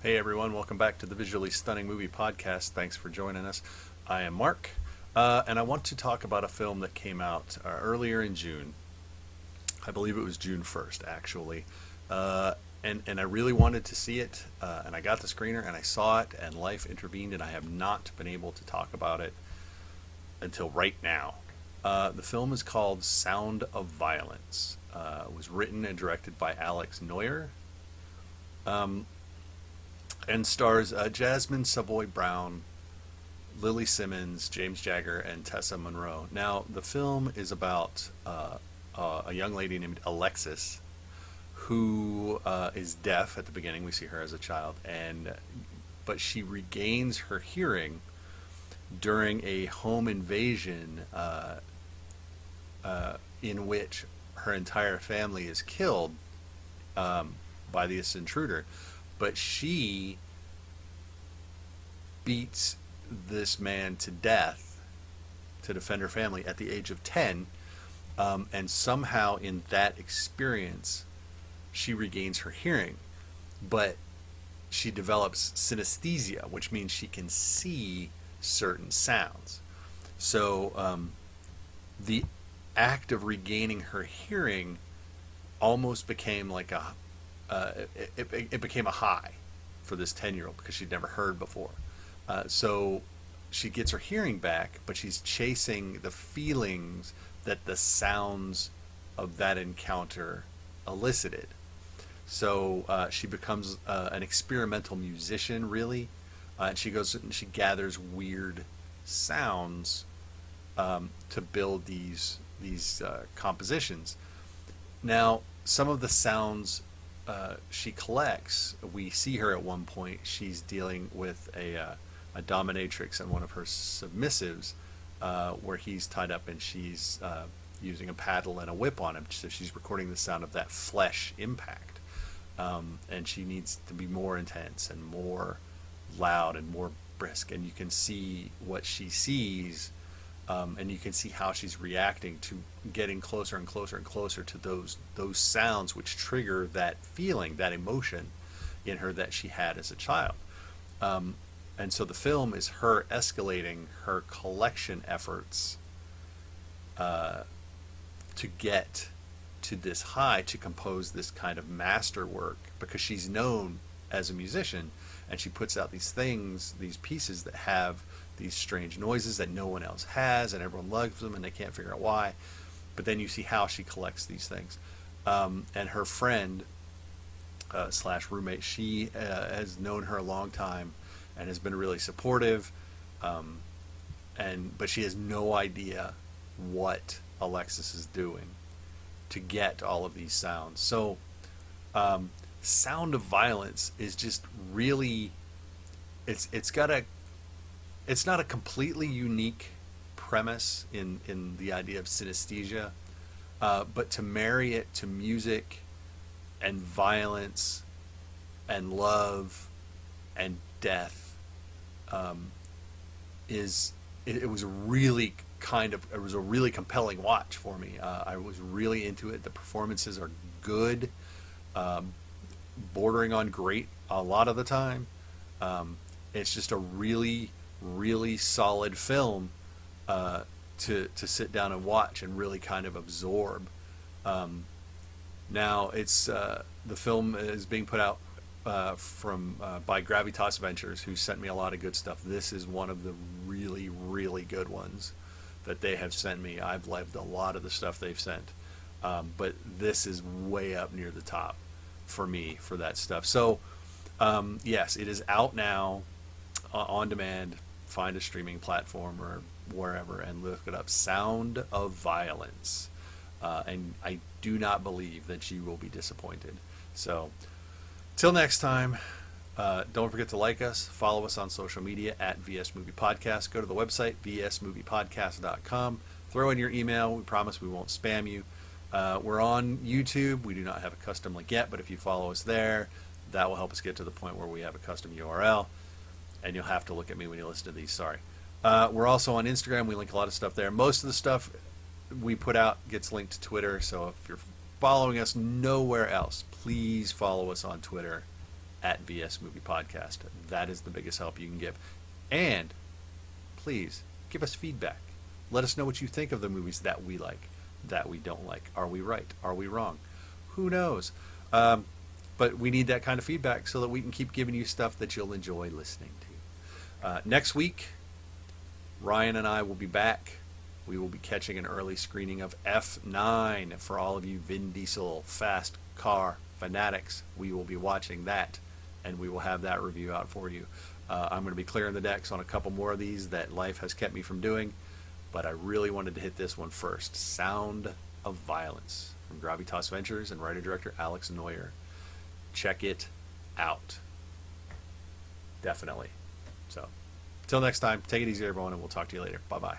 Hey everyone, welcome back to the Visually Stunning Movie Podcast. Thanks for joining us. I am Mark, and I want to talk about a film that came out earlier in June. I believe it was June 1st, actually. Uh, and I really wanted to see it, and I got the screener and I saw it, and life intervened, and I have not been able to talk about it until right now. The film is called Sound of Violence. It was written and directed by Alex Noyer. Um, and stars Jasmine Savoy Brown, Lily Simmons, James Jagger, and Tessa Monroe. Now, the film is about a young lady named Alexis who is deaf at the beginning. We see her as a child, and but she regains her hearing during a home invasion in which her entire family is killed um, by this intruder. But she beats this man to death to defend her family at the age of 10. And somehow, in that experience, she regains her hearing. But she develops synesthesia, which means she can see certain sounds. So, the act of regaining her hearing almost became like a it became a high for this 10-year-old because she'd never heard before. So she gets her hearing back, but she's chasing the feelings that the sounds of that encounter elicited. So she becomes an experimental musician, really. And she goes and she gathers weird sounds to build these compositions. Now, some of the sounds she collects, we see her at one point. She's dealing with a dominatrix and one of her submissives, where he's tied up and she's using a paddle and a whip on him. So she's recording the sound of that flesh impact. And she needs to be more intense and more loud and more brisk. And you can see what she sees, and you can see how she's reacting to getting closer and closer and closer to those sounds which trigger that feeling, that emotion in her that she had as a child. And so the film is her escalating her collection efforts to get to this high, to compose this kind of masterwork, because she's known as a musician, and she puts out these things, these pieces that have these strange noises that no one else has, and everyone loves them, and they can't figure out why. But then you see how she collects these things. And her friend slash roommate, she has known her a long time and has been really supportive. But she has no idea what Alexis is doing to get all of these sounds. So, Sound of Violence is just really, it's got a, it's not a completely unique premise in the idea of synesthesia, but to marry it to music and violence and love and death, is it was really it was a really compelling watch for me. I was really into it. The performances are good, bordering on great a lot of the time. It's just a really solid film to sit down and watch and really kind of absorb. Now it's the film is being put out from by Gravitas Ventures, who sent me a lot of good stuff. This is one of the really good ones that they have sent me. I've loved a lot of the stuff they've sent, but this is way up near the top for me for that stuff. So yes, it is out now on demand. Find a streaming platform or wherever and look it up. Sound of Violence, and I do not believe that you will be disappointed. So till next time, don't forget to like us, follow us on social media at VS Movie Podcast. Go to the website, vsmoviepodcast.com. Throw in your email. We promise we won't spam you. We're on YouTube. We do not have a custom link yet, but if you follow us there, that will help us get to the point where we have a custom URL. And you'll have to look at me when you listen to these. Sorry. We're also on Instagram. We link a lot of stuff there. Most of the stuff we put out gets linked to Twitter. So if you're following us nowhere else, please follow us on Twitter at VS Movie Podcast. That is the biggest help you can give. And please give us feedback. Let us know what you think of the movies that we like, that we don't like. Are we right? Are we wrong? Who knows? But we need that kind of feedback so that we can keep giving you stuff that you'll enjoy listening to. Next week, Ryan and I will be back. We will be catching an early screening of F9 for all of you Vin Diesel fast car fanatics. We will be watching that, and we will have that review out for you. I'm going to be clearing the decks on a couple more of these that life has kept me from doing, but I really wanted to hit this one first. Sound of Violence from Gravitas Ventures and writer-director Alex Noyer. Check it out. Definitely. So, till next time, take it easy, everyone, and we'll talk to you later. Bye-bye.